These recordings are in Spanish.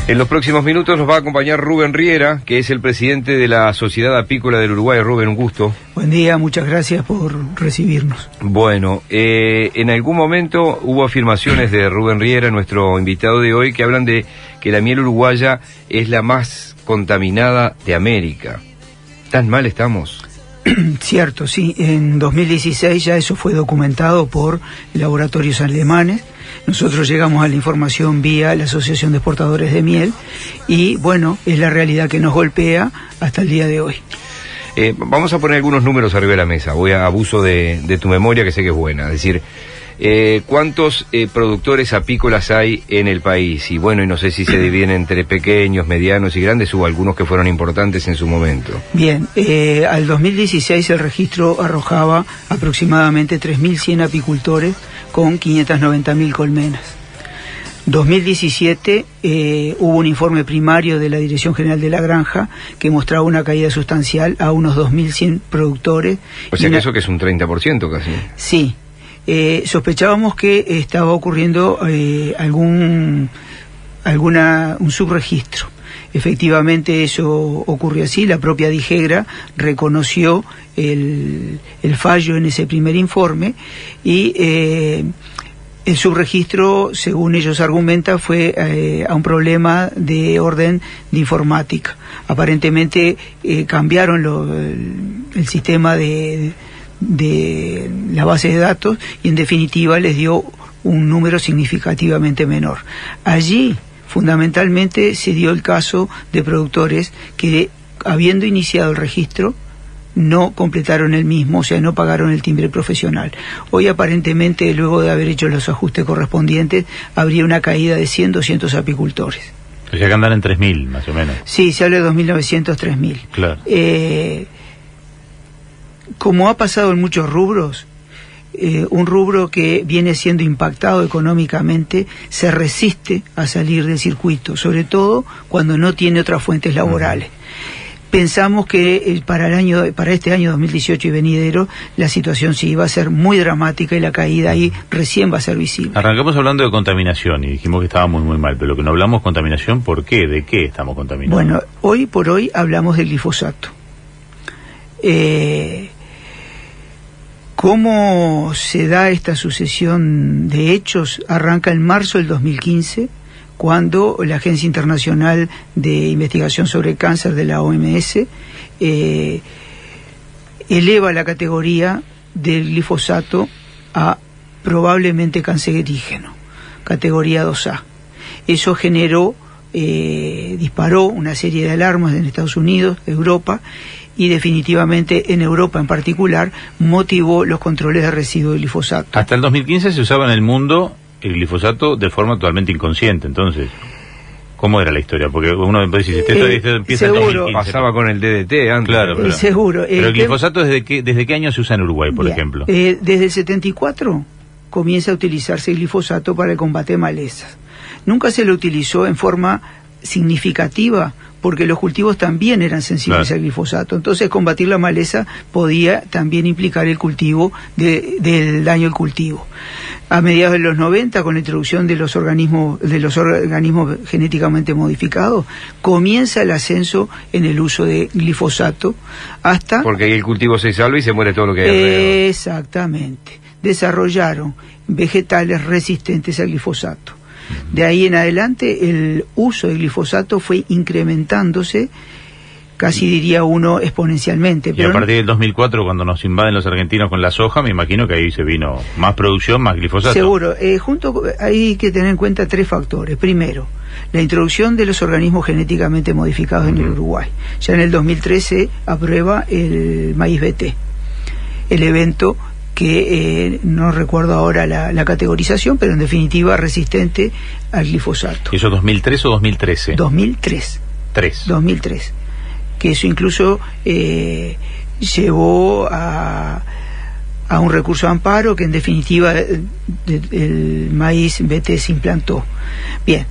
En los próximos minutos nos va a acompañar Rubén Riera, que es el presidente de la Sociedad Apícola del Uruguay. Rubén, un gusto. Buen día, muchas gracias por recibirnos. Bueno, en algún momento hubo afirmaciones de Rubén Riera, nuestro invitado de hoy, que hablan de que la miel uruguaya es la más contaminada de América. ¿Tan mal estamos? Cierto, sí. En 2016 ya eso fue documentado por laboratorios alemanes. Nosotros llegamos a la información vía la Asociación de Exportadores de Miel y, bueno, es la realidad que nos golpea hasta el día de hoy. Vamos a poner algunos números arriba de la mesa. Voy a abuso de tu memoria, que sé que es buena. Es decir, ¿cuántos productores apícolas hay en el país? Y bueno, y no sé si se dividen entre pequeños, medianos y grandes. Hubo algunos que fueron importantes en su momento. Bien, al 2016 el registro arrojaba aproximadamente 3.100 apicultores con 590.000 colmenas. 2017 hubo un informe primario de la Dirección General de la Granja que mostraba una caída sustancial a unos 2.100 productores. O sea que eso que es un 30% casi. Sí. Sospechábamos que estaba ocurriendo un subregistro. Efectivamente eso ocurrió así. La propia Dijegra reconoció el fallo en ese primer informe y el subregistro, según ellos argumentan, fue a un problema de orden de informática. Aparentemente cambiaron el sistema de la base de datos y en definitiva les dio un número significativamente menor. Allí fundamentalmente se dio el caso de productores que, habiendo iniciado el registro, no completaron el mismo, o sea, no pagaron el timbre profesional. Hoy aparentemente, luego de haber hecho los ajustes correspondientes, habría una caída de 100, 200 apicultores. O sea que andan en 3.000, más o menos. Sí, se habla de 2.900, 3.000. Claro. Como ha pasado en muchos rubros, un rubro que viene siendo impactado económicamente se resiste a salir del circuito, sobre todo cuando no tiene otras fuentes laborales. Pensamos que para este año 2018 y venidero la situación sí va a ser muy dramática y la caída ahí recién va a ser visible. Arrancamos hablando de contaminación y dijimos que estaba muy mal, pero lo que no hablamos contaminación, ¿por qué? ¿De qué estamos contaminando? Bueno, hoy por hoy hablamos del glifosato. ¿Cómo se da esta sucesión de hechos? Arranca en marzo del 2015, cuando la Agencia Internacional de Investigación sobre el Cáncer de la OMS eleva la categoría del glifosato a probablemente cancerígeno, categoría 2A. Eso disparó una serie de alarmas en Estados Unidos, Europa, y definitivamente en Europa en particular motivó los controles de residuos de glifosato. Hasta el 2015 se usaba en el mundo el glifosato de forma totalmente inconsciente, entonces, ¿cómo era la historia? Porque uno puede decir, esto empieza en 2015. Pasaba con el DDT antes. Claro, pero, seguro. Pero el glifosato, ¿desde qué año se usa en Uruguay, por ejemplo? Desde el 74 comienza a utilizarse el glifosato para el combate de malezas. Nunca se lo utilizó en forma significativa, porque los cultivos también eran sensibles al glifosato. Entonces combatir la maleza podía también implicar el cultivo del daño al cultivo. A mediados de los 90, con la introducción de los organismos genéticamente modificados, comienza el ascenso en el uso de glifosato hasta... Porque ahí el cultivo se salva y se muere todo lo que hay alrededor. Exactamente. Desarrollaron vegetales resistentes al glifosato. De ahí en adelante el uso de glifosato fue incrementándose, casi diría uno exponencialmente. Y a partir del 2004, cuando nos invaden los argentinos con la soja, me imagino que ahí se vino más producción, más glifosato. Seguro. Hay que tener en cuenta tres factores. Primero, la introducción de los organismos genéticamente modificados en el Uruguay. Ya en el 2013 aprueba el maíz BT, el evento que no recuerdo ahora la categorización, pero en definitiva resistente al glifosato. ¿Eso 2003 o 2013? 2003. 2003. Que eso incluso llevó a un recurso de amparo que en definitiva el maíz BT se implantó. Bien,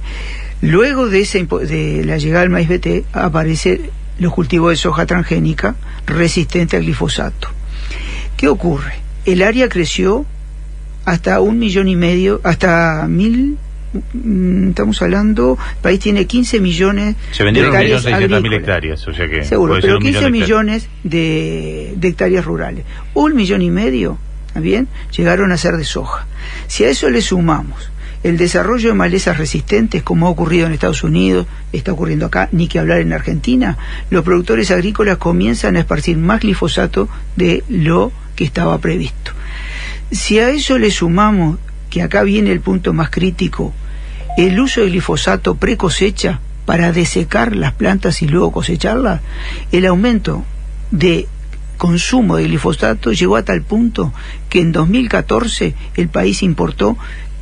luego de la llegada del maíz BT aparecen los cultivos de soja transgénica resistente al glifosato. ¿Qué ocurre? El área creció hasta 1,5 millones, hasta estamos hablando, el país tiene 15 millones se vendieron de hectáreas 1.600.000 hectáreas, o sea que seguro, pero 15 millones millones de hectáreas rurales. 1,5 millones, ¿está bien? Llegaron a ser de soja. Si a eso le sumamos el desarrollo de malezas resistentes, como ha ocurrido en Estados Unidos, está ocurriendo acá, ni que hablar en Argentina, los productores agrícolas comienzan a esparcir más glifosato de lo que estaba previsto. Si a eso le sumamos, que acá viene el punto más crítico, el uso de glifosato pre-cosecha para desecar las plantas y luego cosecharlas, el aumento de consumo de glifosato llegó a tal punto que en 2014 el país importó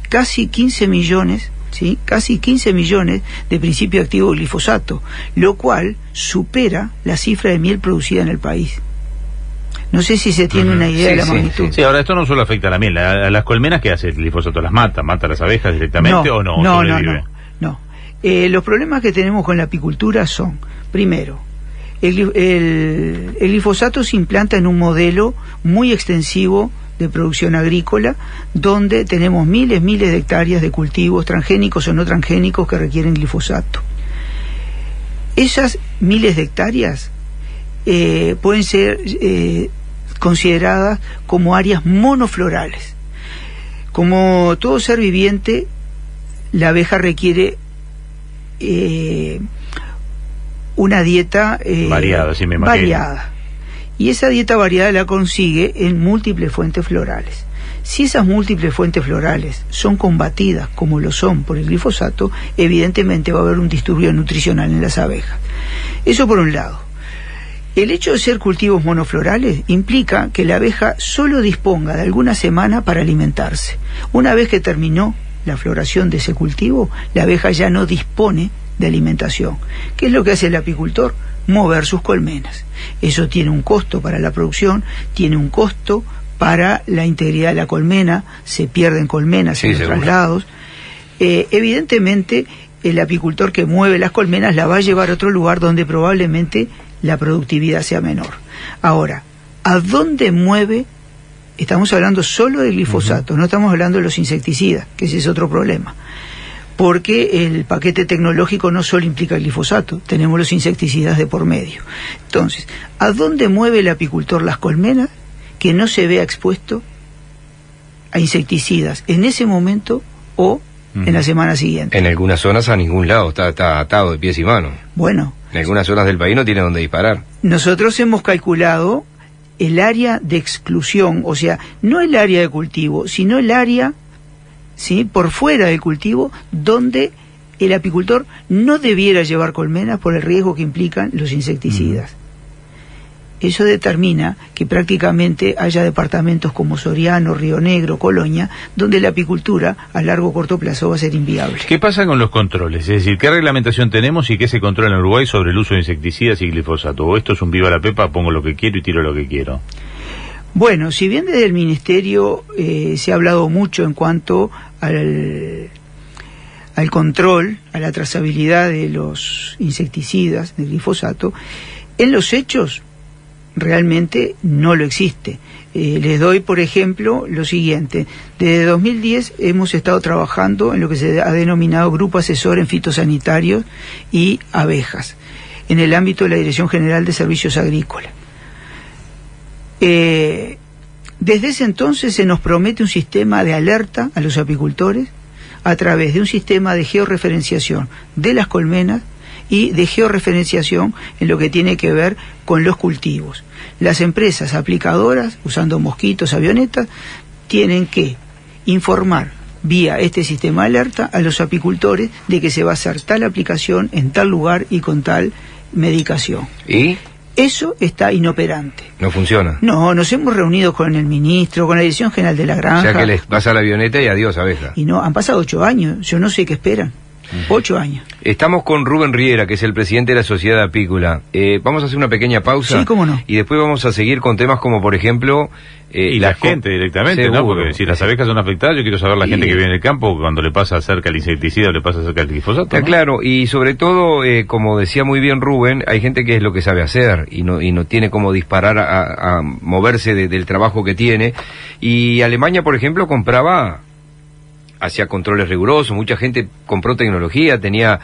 casi 15 millones, ¿sí? Casi 15 millones de principio activo de glifosato, lo cual supera la cifra de miel producida en el país. No sé si se tiene una idea de la magnitud. Sí, ahora esto no solo afecta a la miel, a las colmenas, ¿qué hace el glifosato? ¿Las mata? ¿Mata a las abejas directamente o no? No. Los problemas que tenemos con la apicultura son, primero, el glifosato se implanta en un modelo muy extensivo de producción agrícola, donde tenemos miles de hectáreas de cultivos transgénicos o no transgénicos que requieren glifosato. Esas miles de hectáreas pueden ser consideradas como áreas monoflorales. Como todo ser viviente, la abeja requiere una dieta variada, sí, me imagino. Variada. Y esa dieta variada la consigue en múltiples fuentes florales. Si esas múltiples fuentes florales son combatidas, como lo son por el glifosato, evidentemente va a haber un disturbio nutricional en las abejas. Eso por un lado. El hecho de ser cultivos monoflorales implica que la abeja solo disponga de alguna semana para alimentarse. Una vez que terminó la floración de ese cultivo, la abeja ya no dispone de alimentación. ¿Qué es lo que hace el apicultor? Mover sus colmenas. Eso tiene un costo para la producción, tiene un costo para la integridad de la colmena, se pierden colmenas en los traslados. Evidentemente, el apicultor que mueve las colmenas la va a llevar a otro lugar donde probablemente la productividad sea menor. Ahora, ¿a dónde mueve? Estamos hablando solo de glifosato, no estamos hablando de los insecticidas, que ese es otro problema. Porque el paquete tecnológico no solo implica el glifosato, tenemos los insecticidas de por medio. Entonces, ¿a dónde mueve el apicultor las colmenas que no se vea expuesto a insecticidas en ese momento o en la semana siguiente? En algunas zonas a ningún lado, está atado de pies y manos. Bueno. En algunas zonas del país no tiene dónde disparar. Nosotros hemos calculado el área de exclusión, o sea, no el área de cultivo, sino el área, ¿sí?, por fuera del cultivo, donde el apicultor no debiera llevar colmenas por el riesgo que implican los insecticidas. Eso determina que prácticamente haya departamentos como Soriano, Río Negro, Colonia, donde la apicultura a largo o corto plazo va a ser inviable. ¿Qué pasa con los controles? Es decir, ¿qué reglamentación tenemos y qué se controla en Uruguay sobre el uso de insecticidas y glifosato? ¿O esto es un viva la pepa, pongo lo que quiero y tiro lo que quiero? Bueno, si bien desde el Ministerio se ha hablado mucho en cuanto al control, a la trazabilidad de los insecticidas, del glifosato, en los hechos realmente no lo existe. Les doy, por ejemplo, lo siguiente. Desde 2010 hemos estado trabajando en lo que se ha denominado Grupo Asesor en Fitosanitarios y Abejas, en el ámbito de la Dirección General de Servicios Agrícolas. Desde ese entonces se nos promete un sistema de alerta a los apicultores a través de un sistema de georreferenciación de las colmenas y de georreferenciación en lo que tiene que ver con los cultivos. Las empresas aplicadoras, usando mosquitos, avionetas, tienen que informar vía este sistema de alerta a los apicultores de que se va a hacer tal aplicación en tal lugar y con tal medicación. ¿Y? Eso está inoperante. ¿No funciona? No, nos hemos reunido con el ministro, con la Dirección General de la Granja. O sea que les pasa la avioneta y adiós, abeja. Y no, han pasado 8 años, yo no sé qué esperan. 8 años. Estamos con Rubén Riera, que es el presidente de la Sociedad Apícola. Vamos a hacer una pequeña pausa. Sí, cómo no. Y después vamos a seguir con temas como, por ejemplo... y la gente directamente, seguro, ¿no? Porque si las abejas son afectadas, yo quiero saber la gente que vive en el campo cuando le pasa cerca el insecticida o le pasa cerca el glifosato, ¿no? Claro, y sobre todo, como decía muy bien Rubén, hay gente que es lo que sabe hacer y no tiene cómo disparar a moverse del trabajo que tiene. Y Alemania, por ejemplo, compraba hacía controles rigurosos, mucha gente compró tecnología, tenía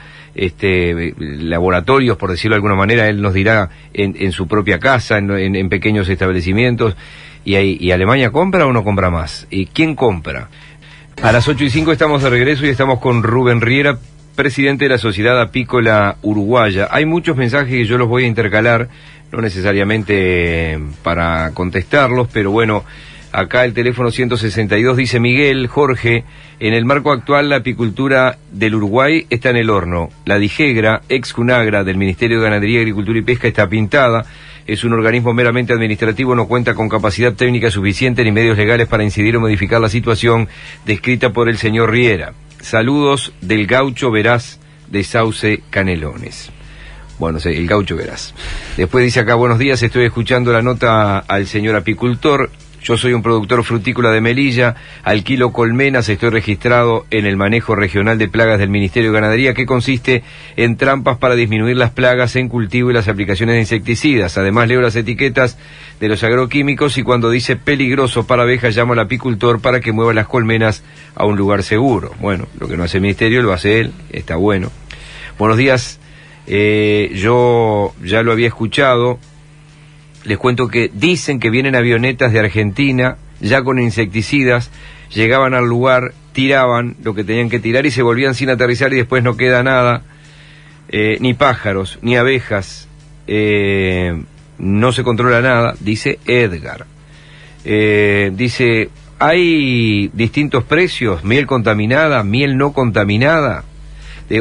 laboratorios, por decirlo de alguna manera, él nos dirá, en su propia casa, en pequeños establecimientos. ¿Y Alemania compra o no compra más? ¿Y quién compra? A las 8:05 estamos de regreso y estamos con Rubén Riera, presidente de la Sociedad Apícola Uruguaya. Hay muchos mensajes que yo los voy a intercalar, no necesariamente para contestarlos, pero bueno, acá el teléfono 162 dice Miguel, Jorge, en el marco actual la apicultura del Uruguay está en el horno. La DIGEGRA, ex CUNAGRA del Ministerio de Ganadería, Agricultura y Pesca, está pintada. Es un organismo meramente administrativo, no cuenta con capacidad técnica suficiente ni medios legales para incidir o modificar la situación descrita por el señor Riera. Saludos del Gaucho Veraz de Sauce Canelones. Bueno, el Gaucho Veraz. Después dice acá, buenos días, estoy escuchando la nota al señor apicultor. Yo soy un productor frutícola de Melilla, alquilo colmenas, estoy registrado en el manejo regional de plagas del Ministerio de Ganadería, que consiste en trampas para disminuir las plagas en cultivo y las aplicaciones de insecticidas. Además leo las etiquetas de los agroquímicos y cuando dice peligroso para abejas llamo al apicultor para que mueva las colmenas a un lugar seguro. Bueno, lo que no hace el Ministerio lo hace él, está bueno. Buenos días, yo ya lo había escuchado. Les cuento que dicen que vienen avionetas de Argentina, ya con insecticidas, llegaban al lugar, tiraban lo que tenían que tirar y se volvían sin aterrizar y después no queda nada, ni pájaros, ni abejas, no se controla nada, dice Edgar. Dice, hay distintos precios, miel contaminada, miel no contaminada.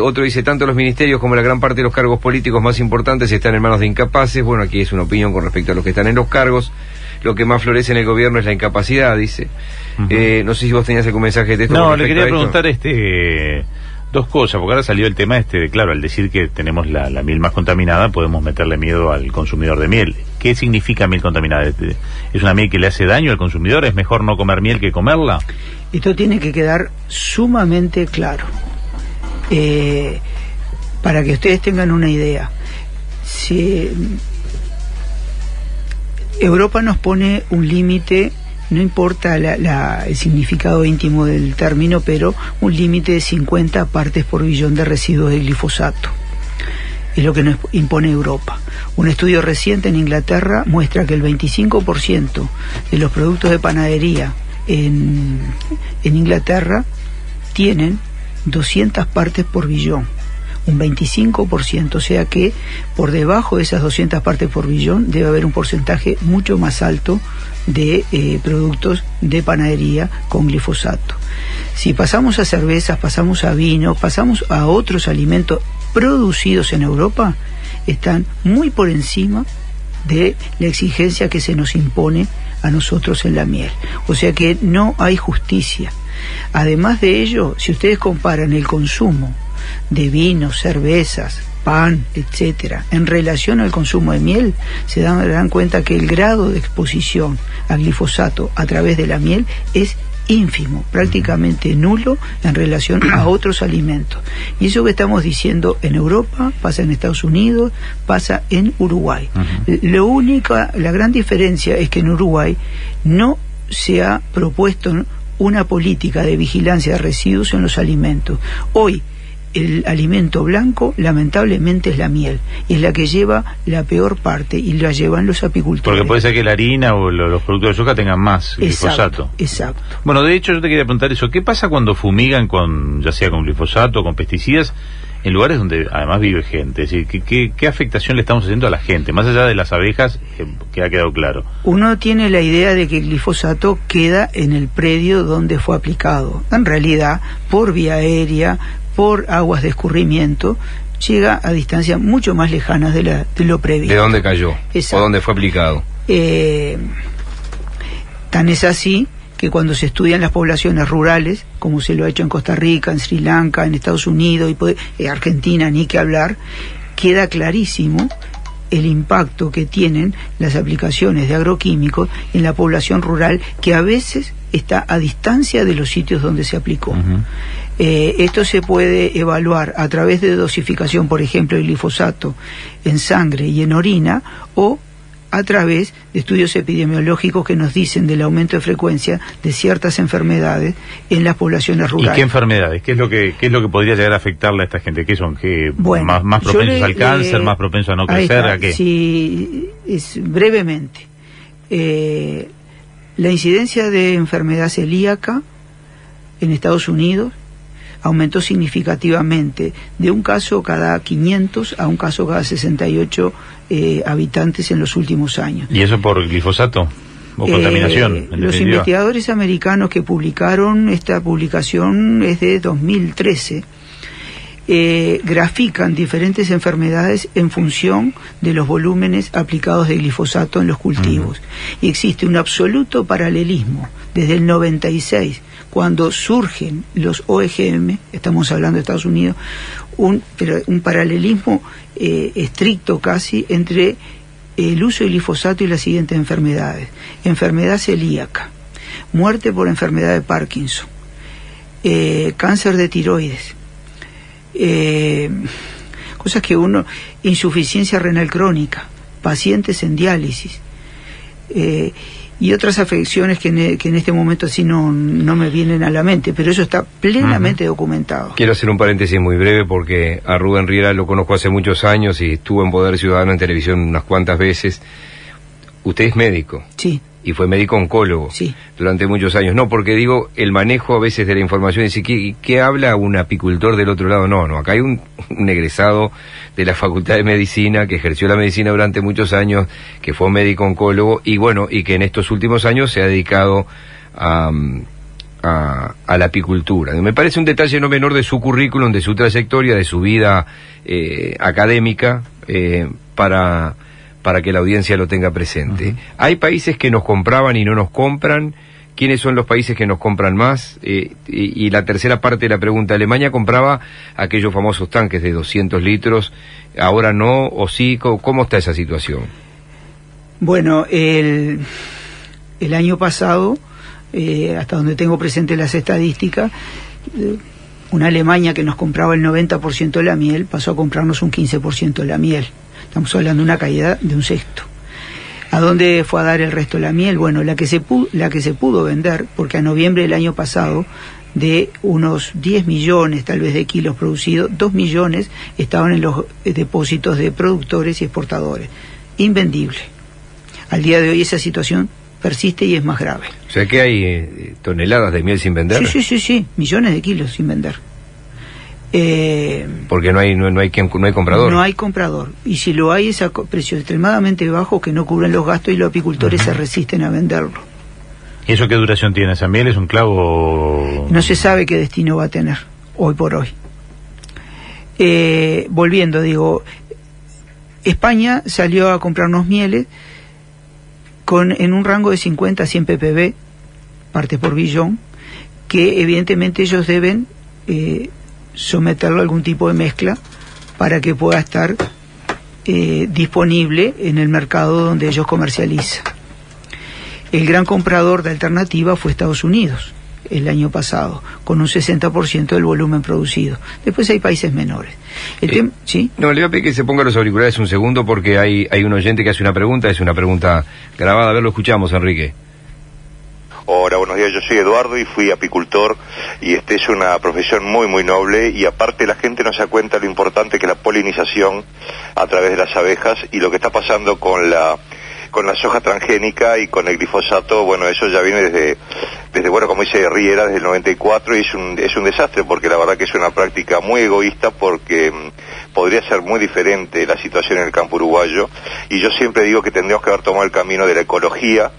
Otro dice, tanto los ministerios como la gran parte de los cargos políticos más importantes están en manos de incapaces. Bueno, aquí es una opinión con respecto a los que están en los cargos. Lo que más florece en el gobierno es la incapacidad, dice. No sé si vos tenías algún mensaje de esto. No, le quería preguntar dos cosas, porque ahora salió el tema claro, al decir que tenemos la miel más contaminada, podemos meterle miedo al consumidor de miel. ¿Qué significa miel contaminada? ¿Es una miel que le hace daño al consumidor? ¿Es mejor no comer miel que comerla? Esto tiene que quedar sumamente claro. Para que ustedes tengan una idea, si Europa nos pone un límite, no importa el significado íntimo del término, pero un límite de 50 partes por billón de residuos de glifosato. Es lo que nos impone Europa. Un estudio reciente en Inglaterra muestra que el 25% de los productos de panadería en Inglaterra tienen 200 partes por billón, un 25%, o sea que por debajo de esas 200 partes por billón debe haber un porcentaje mucho más alto de productos de panadería con glifosato. Si pasamos a cervezas, pasamos a vino, pasamos a otros alimentos producidos en Europa, están muy por encima de la exigencia que se nos impone a nosotros en la miel. O sea que no hay justicia. Además de ello, si ustedes comparan el consumo de vinos, cervezas, pan, etcétera, en relación al consumo de miel, se dan cuenta que el grado de exposición a glifosato a través de la miel es ínfimo, prácticamente nulo en relación a otros alimentos. Y eso que estamos diciendo en Europa, pasa en Estados Unidos, pasa en Uruguay. La gran diferencia es que en Uruguay no se ha propuesto una política de vigilancia de residuos en los alimentos. Hoy, el alimento blanco, lamentablemente, es la miel. Es la que lleva la peor parte y la llevan los apicultores. Porque puede ser que la harina o los productos de soja tengan más glifosato. Exacto. Bueno, de hecho, yo te quería preguntar eso. ¿Qué pasa cuando fumigan ya sea con glifosato o con pesticidas, en lugares donde además vive gente? Es decir, ¿qué afectación le estamos haciendo a la gente? Más allá de las abejas, que ha quedado claro. Uno tiene la idea de que el glifosato queda en el predio donde fue aplicado. En realidad, por vía aérea, por aguas de escurrimiento, llega a distancias mucho más lejanas de lo previsto. ¿De dónde cayó? Exacto. ¿O dónde fue aplicado? Tan es así que cuando se estudian las poblaciones rurales, como se lo ha hecho en Costa Rica, en Sri Lanka, en Estados Unidos y Argentina, ni que hablar, queda clarísimo el impacto que tienen las aplicaciones de agroquímicos en la población rural, que a veces está a distancia de los sitios donde se aplicó. Esto se puede evaluar a través de dosificación, por ejemplo, el glifosato en sangre y en orina, o a través de estudios epidemiológicos que nos dicen del aumento de frecuencia de ciertas enfermedades en las poblaciones rurales. ¿Y qué enfermedades? ¿Qué es lo que podría llegar a afectarle a esta gente? ¿Qué son? Bueno, más propensos al cáncer, más propensos a no crecer? ¿A qué? Sí, brevemente. La incidencia de enfermedad celíaca en Estados Unidos aumentó significativamente de un caso cada 500 a un caso cada 68 habitantes en los últimos años. ¿Y eso por glifosato o contaminación? Los investigadores americanos que publicaron, esta publicación es de 2013, grafican diferentes enfermedades en función de los volúmenes aplicados de glifosato en los cultivos. Y existe un absoluto paralelismo desde el 96, cuando surgen los OGM, estamos hablando de Estados Unidos, pero un paralelismo estricto casi entre el uso de glifosato y las siguientes enfermedades: enfermedad celíaca, muerte por enfermedad de Parkinson, cáncer de tiroides, cosas que insuficiencia renal crónica, pacientes en diálisis, y otras afecciones que en este momento así no me vienen a la mente, pero eso está plenamente documentado. Quiero hacer un paréntesis muy breve porque a Rubén Riera lo conozco hace muchos años y estuvo en Poder Ciudadano en televisión unas cuantas veces. Usted es médico. Sí. Y fue médico oncólogo. Sí. Durante muchos años. No, porque digo, el manejo a veces de la información, dice, ¿qué habla un apicultor del otro lado? No, acá hay un egresado de la Facultad de Medicina que ejerció la medicina durante muchos años, que fue médico oncólogo y bueno, y que en estos últimos años se ha dedicado a la apicultura. Me parece un detalle no menor de su currículum, de su trayectoria, de su vida académica, para que la audiencia lo tenga presente. Hay países que nos compraban y no nos compran. ¿Quiénes son los países que nos compran más? Y la tercera parte de la pregunta: Alemania compraba aquellos famosos tanques de 200 litros, ahora no, o sí. ¿Cómo está esa situación? Bueno, el año pasado, hasta donde tengo presente las estadísticas, una Alemania que nos compraba el 90% de la miel pasó a comprarnos un 15% de la miel. Estamos hablando de una caída de un sexto. ¿A dónde fue a dar el resto de la miel? Bueno, la que se pudo vender, porque a noviembre del año pasado, de unos 10 millones tal vez de kilos producidos, 2 millones estaban en los depósitos de productores y exportadores. Invendible. Al día de hoy esa situación persiste y es más grave. O sea que hay toneladas de miel sin vender. Sí, millones de kilos sin vender. Porque no hay comprador. No hay comprador. Y si lo hay es a precios extremadamente bajos que no cubren los gastos y los apicultores se resisten a venderlo. ¿Y eso qué duración tiene esa miel? ¿Es un clavo? No se sabe qué destino va a tener hoy por hoy. Volviendo, digo, España salió a comprarnos mieles en un rango de 50 a 100 ppb, partes por billón, que evidentemente ellos deben someterlo a algún tipo de mezcla para que pueda estar disponible en el mercado donde ellos comercializan. El gran comprador de alternativa fue Estados Unidos el año pasado, con un 60% del volumen producido. Después hay países menores. ¿Sí? No, le voy a pedir que se ponga los auriculares un segundo porque hay un oyente que hace una pregunta, es una pregunta grabada. A ver, lo escuchamos, Enrique. Hola, buenos días, yo soy Eduardo y fui apicultor y es una profesión muy muy noble y aparte la gente no se da cuenta lo importante que es la polinización a través de las abejas y lo que está pasando con la soja transgénica y con el glifosato. Bueno, eso ya viene desde bueno, como dice Riera, desde el 94 y es un desastre porque la verdad que es una práctica muy egoísta porque podría ser muy diferente la situación en el campo uruguayo y yo siempre digo que tendríamos que haber tomado el camino de la ecología,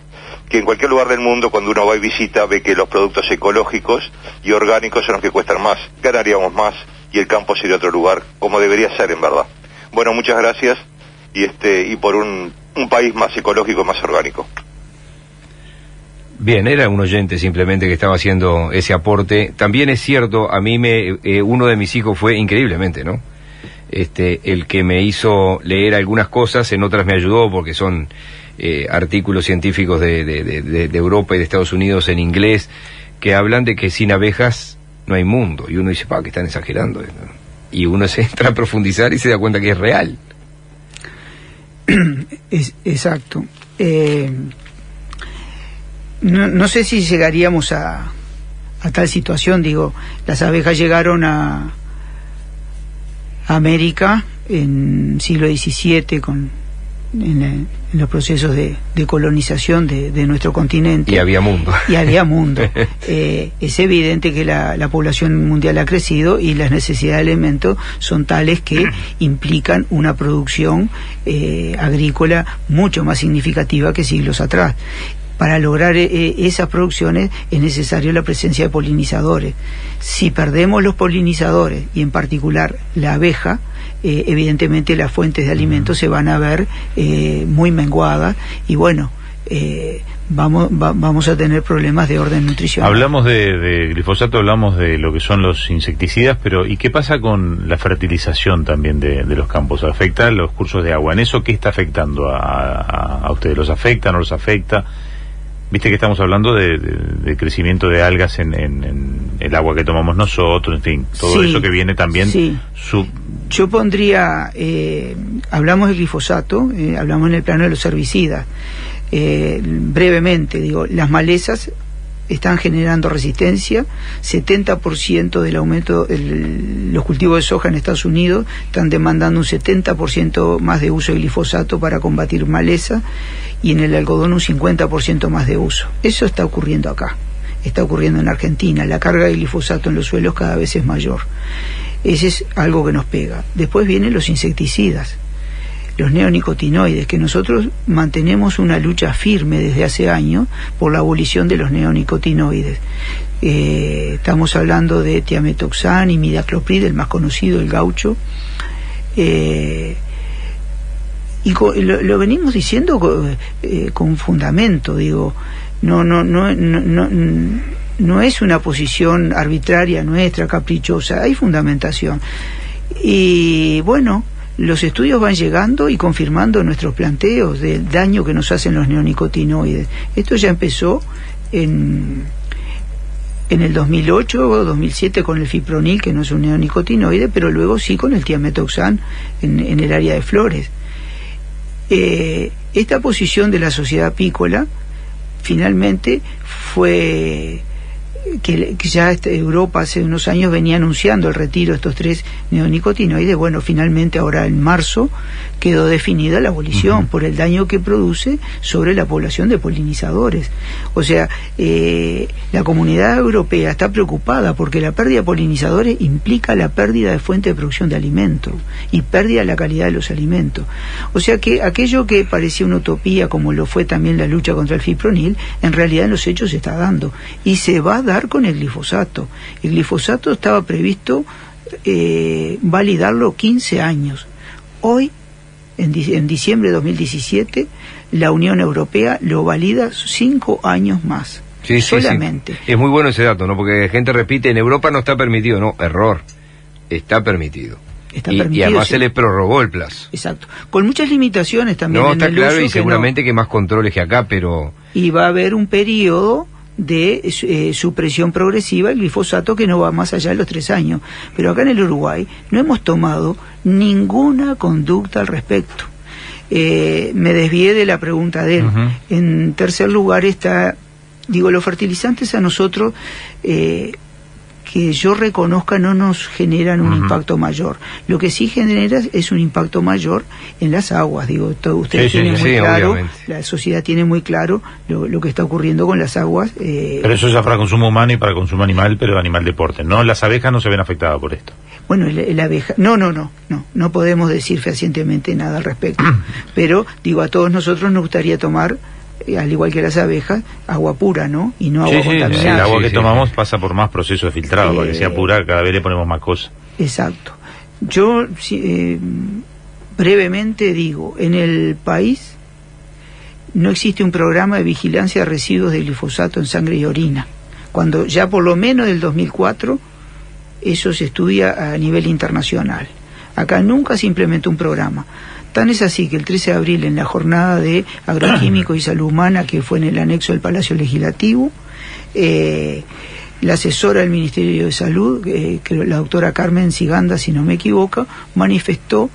que en cualquier lugar del mundo cuando uno va y visita ve que los productos ecológicos y orgánicos son los que cuestan más, ganaríamos más y el campo sería otro lugar, como debería ser en verdad. Bueno, muchas gracias y por un país más ecológico, más orgánico. Bien, era un oyente simplemente que estaba haciendo ese aporte. También es cierto, a mí uno de mis hijos fue increíblemente, ¿no? El que me hizo leer algunas cosas, en otras me ayudó porque son artículos científicos de Europa y de Estados Unidos en inglés que hablan de que sin abejas no hay mundo y uno dice, que están exagerando, y uno se entra a profundizar y se da cuenta que es real. Exacto. No sé si llegaríamos a tal situación. Digo, las abejas llegaron a América en siglo XVII en los procesos de colonización de nuestro continente. Y había mundo. Y había mundo. Es evidente que la población mundial ha crecido y las necesidades de alimentos son tales que implican una producción agrícola mucho más significativa que siglos atrás. Para lograr esas producciones es necesario la presencia de polinizadores. Si perdemos los polinizadores, y en particular la abeja, evidentemente las fuentes de alimentos se van a ver muy menguadas, y bueno, vamos a tener problemas de orden nutricional. Hablamos de glifosato, hablamos de lo que son los insecticidas, pero ¿y qué pasa con la fertilización también de los campos? ¿Afecta los cursos de agua? ¿En eso qué está afectando a ustedes? ¿Los afecta, no los afecta? Viste que estamos hablando de crecimiento de algas en el agua que tomamos nosotros, en fin, todo eso que viene también. Sí. Yo pondría, hablamos de glifosato, hablamos en el plano de los herbicidas. Brevemente, digo, las malezas están generando resistencia. 70% del aumento los cultivos de soja en Estados Unidos están demandando un 70% más de uso de glifosato para combatir maleza, y en el algodón un 50% más de uso. Eso está ocurriendo acá, está ocurriendo en Argentina. La carga de glifosato en los suelos cada vez es mayor. Ese es algo que nos pega. Después vienen los insecticidas, los neonicotinoides, que nosotros mantenemos una lucha firme desde hace años por la abolición de los neonicotinoides. Estamos hablando de tiametoxan, imidacloprid, el más conocido, el gaucho, y lo venimos diciendo con fundamento. Digo, no es una posición arbitraria nuestra, caprichosa, hay fundamentación. Y bueno, los estudios van llegando y confirmando nuestros planteos del daño que nos hacen los neonicotinoides. Esto ya empezó en el 2008 o 2007 con el fipronil, que no es un neonicotinoide, pero luego sí con el tiametoxan en el área de flores. Esta posición de la sociedad apícola finalmente fue que ya Europa hace unos años venía anunciando el retiro de estos 3 neonicotinoides. Bueno, finalmente ahora en marzo quedó definida la abolición por el daño que produce sobre la población de polinizadores. O sea, la comunidad europea está preocupada porque la pérdida de polinizadores implica la pérdida de fuente de producción de alimentos y pérdida de la calidad de los alimentos. O sea que aquello que parecía una utopía, como lo fue también la lucha contra el fipronil, en realidad en los hechos se está dando, y se va a dar con el glifosato. El glifosato estaba previsto validarlo 15 años. Hoy, en diciembre de 2017, la Unión Europea lo valida 5 años más. Sí, solamente. Sí. Es muy bueno ese dato, ¿no? Porque la gente repite, en Europa no está permitido. No, error. Está permitido. Y además se le prorrogó el plazo. Exacto. Con muchas limitaciones también. No, está claro, y seguramente que más controles que acá, pero... Y va a haber un periodo de supresión progresiva del glifosato que no va más allá de los 3 años. Pero acá en el Uruguay no hemos tomado ninguna conducta al respecto. Me desvié de la pregunta de él. En tercer lugar está, digo, los fertilizantes a nosotros, que yo reconozca, no nos generan un impacto mayor. Lo que sí genera es un impacto mayor en las aguas. Digo, ustedes tienen muy claro, obviamente. La sociedad tiene muy claro lo que está ocurriendo con las aguas. Pero eso ya para consumo humano y para consumo animal, pero animal deporte. No, las abejas no se ven afectadas por esto. Bueno, la abeja, no podemos decir fehacientemente nada al respecto. Pero digo, a todos nosotros nos gustaría tomar, al igual que las abejas, agua pura, ¿no? Y no agua contaminada. Sí, el agua que tomamos pasa por más procesos de filtrado, para que sea pura, cada vez le ponemos más cosas. Exacto. Yo brevemente digo, en el país no existe un programa de vigilancia de residuos de glifosato en sangre y orina, cuando ya por lo menos del 2004 eso se estudia a nivel internacional. Acá nunca se implementó un programa. Tan es así que el 13 de abril, en la jornada de agroquímicos y salud humana, que fue en el anexo del Palacio Legislativo, la asesora del Ministerio de Salud, que la doctora Carmen Siganda, si no me equivoco, manifestó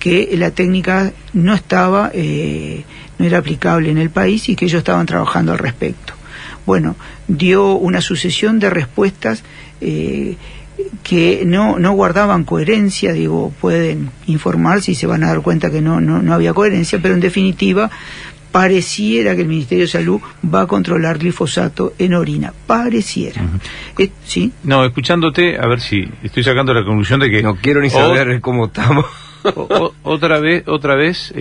que la técnica no estaba, no era aplicable en el país y que ellos estaban trabajando al respecto. Bueno, dio una sucesión de respuestas que no guardaban coherencia. Digo, pueden informarse y se van a dar cuenta que no había coherencia, pero en definitiva pareciera que el Ministerio de Salud va a controlar glifosato en orina. Pareciera. ¿Sí? No, escuchándote, a ver si estoy sacando la conclusión de que... No quiero ni saber cómo estamos. Otra vez,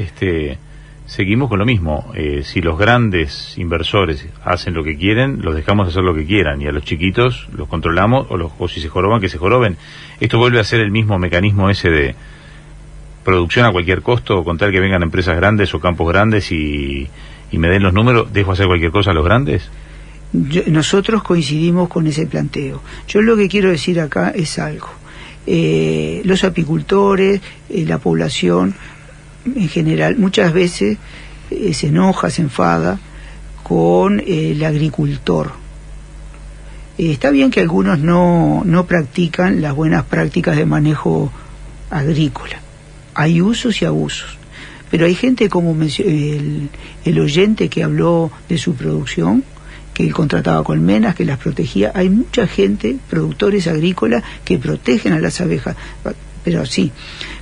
seguimos con lo mismo. Si los grandes inversores hacen lo que quieren, los dejamos hacer lo que quieran, y a los chiquitos los controlamos, o si se joroban, que se joroben. Esto vuelve a ser el mismo mecanismo ese de producción a cualquier costo, con tal que vengan empresas grandes o campos grandes y me den los números, ¿dejo hacer cualquier cosa a los grandes? Nosotros coincidimos con ese planteo. Yo lo que quiero decir acá es algo. Los apicultores, la población en general, muchas veces se enoja, se enfada con el agricultor. Está bien que algunos no practican las buenas prácticas de manejo agrícola. Hay usos y abusos, pero hay gente como el oyente que habló de su producción, que él contrataba colmenas, que las protegía. Hay mucha gente, productores agrícolas, que protegen a las abejas, pero sí.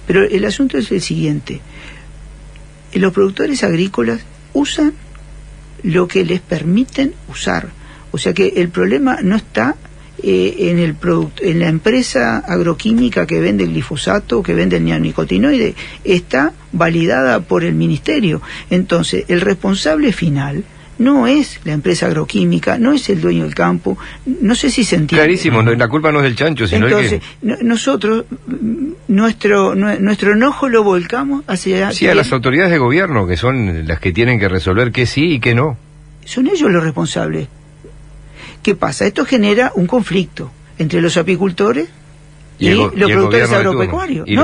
Pero el asunto es el siguiente: los productores agrícolas usan lo que les permiten usar. O sea que el problema no está en la empresa agroquímica que vende el glifosato, que vende el neonicotinoide, está validada por el ministerio. Entonces, el responsable final no es la empresa agroquímica, no es el dueño del campo. No sé si se entiende. Clarísimo, la culpa no es del chancho, sino entonces, el que... nosotros, nuestro enojo lo volcamos hacia... Sí, a las autoridades de gobierno, que son las que tienen que resolver qué sí y qué no. Son ellos los responsables. ¿Qué pasa? Esto genera un conflicto entre los apicultores y los productores agropecuarios. Y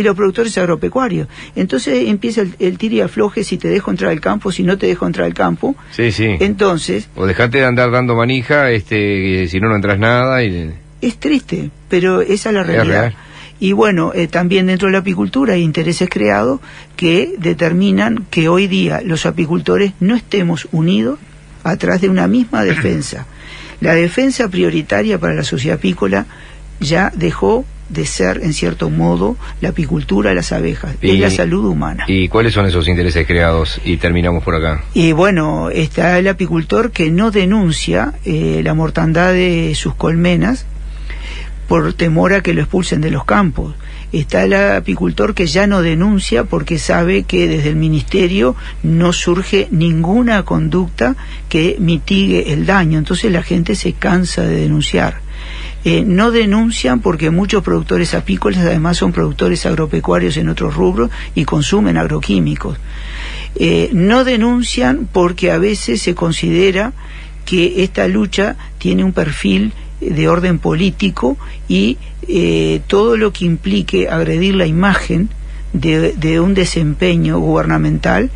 los productores agropecuarios. Entonces empieza el tira y afloje: si te dejo entrar al campo, si no te dejo entrar al campo. Sí, sí. Entonces... O dejate de andar dando manija, si no entras nada. Es triste, pero esa es la realidad. Es real. Y bueno, también dentro de la apicultura hay intereses creados que determinan que hoy día los apicultores no estemos unidos atrás de una misma defensa. La defensa prioritaria para la sociedad apícola ya dejó de ser, en cierto modo, la apicultura, las abejas, es la salud humana. ¿Y cuáles son esos intereses creados? Y terminamos por acá. Y bueno, está el apicultor que no denuncia la mortandad de sus colmenas por temor a que lo expulsen de los campos. Está el apicultor que ya no denuncia porque sabe que desde el ministerio no surge ninguna conducta que mitigue el daño. Entonces la gente se cansa de denunciar. No denuncian porque muchos productores apícolas además son productores agropecuarios en otros rubros y consumen agroquímicos. No denuncian porque a veces se considera que esta lucha tiene un perfil de orden político y todo lo que implique agredir la imagen de un desempeño gubernamental.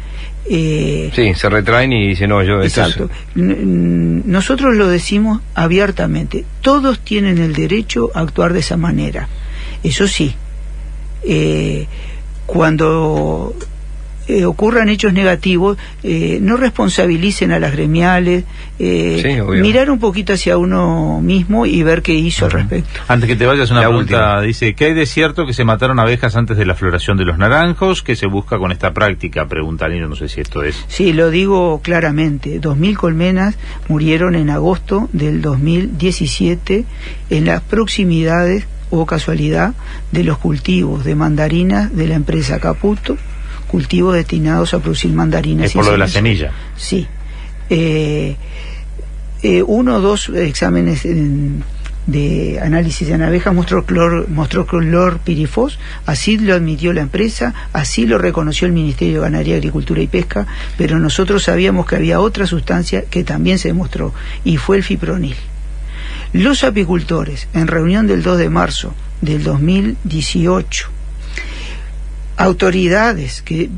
Sí, se retraen y dicen, no, yo... Exacto. Nosotros lo decimos abiertamente: todos tienen el derecho a actuar de esa manera. Eso sí, cuando ocurran hechos negativos, no responsabilicen a las gremiales, mirar un poquito hacia uno mismo y ver qué hizo al respecto. Antes que te vayas, una pregunta. Dice, ¿qué hay de cierto que se mataron abejas antes de la floración de los naranjos? ¿Qué se busca con esta práctica? Pregunta Nino, no sé si esto es... Sí, lo digo claramente: 2.000 colmenas murieron en agosto del 2017 en las proximidades, o casualidad, de los cultivos de mandarinas de la empresa Caputo, cultivos destinados a producir mandarinas. Es por lo de la semilla. Sí. 1 o 2 exámenes de análisis de abejas mostró clorpirifos, así lo admitió la empresa, así lo reconoció el Ministerio de Ganadería, Agricultura y Pesca, pero nosotros sabíamos que había otra sustancia que también se demostró, y fue el fipronil. Los apicultores, en reunión del 2 de marzo del 2018, autoridades que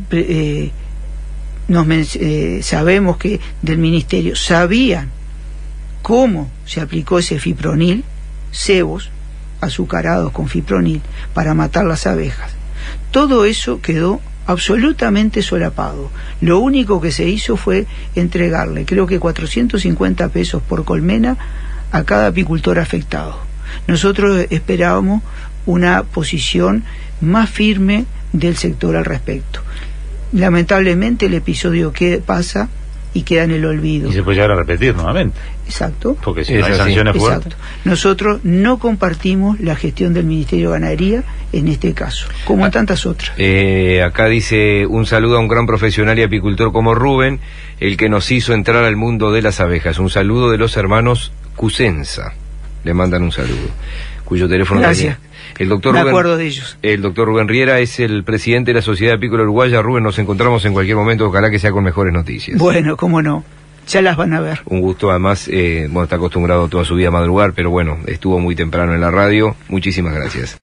sabemos que del ministerio sabían cómo se aplicó ese fipronil, cebos azucarados con fipronil para matar las abejas. Todo eso quedó absolutamente solapado. Lo único que se hizo fue entregarle, creo que 450 pesos por colmena a cada apicultor afectado. Nosotros esperábamos una posición más firme del sector al respecto. Lamentablemente el episodio que pasa y queda en el olvido. Y se puede llegar a repetir nuevamente. Exacto. Porque si no hay sanciones fuertes. Exacto. Nosotros no compartimos la gestión del Ministerio de Ganadería en este caso, como en tantas otras. Acá dice un saludo a un gran profesional y apicultor como Rubén, el que nos hizo entrar al mundo de las abejas. Un saludo de los hermanos Cusenza. Le mandan un saludo. Cuyo teléfono Gracias. El doctor Me Rubén, acuerdo de ellos. El doctor Rubén Riera es el presidente de la Sociedad Apícola Uruguaya. Rubén, nos encontramos en cualquier momento, ojalá que sea con mejores noticias. Bueno, cómo no, ya las van a ver. Un gusto, además, está acostumbrado toda su vida a madrugar, pero bueno, estuvo muy temprano en la radio. Muchísimas gracias.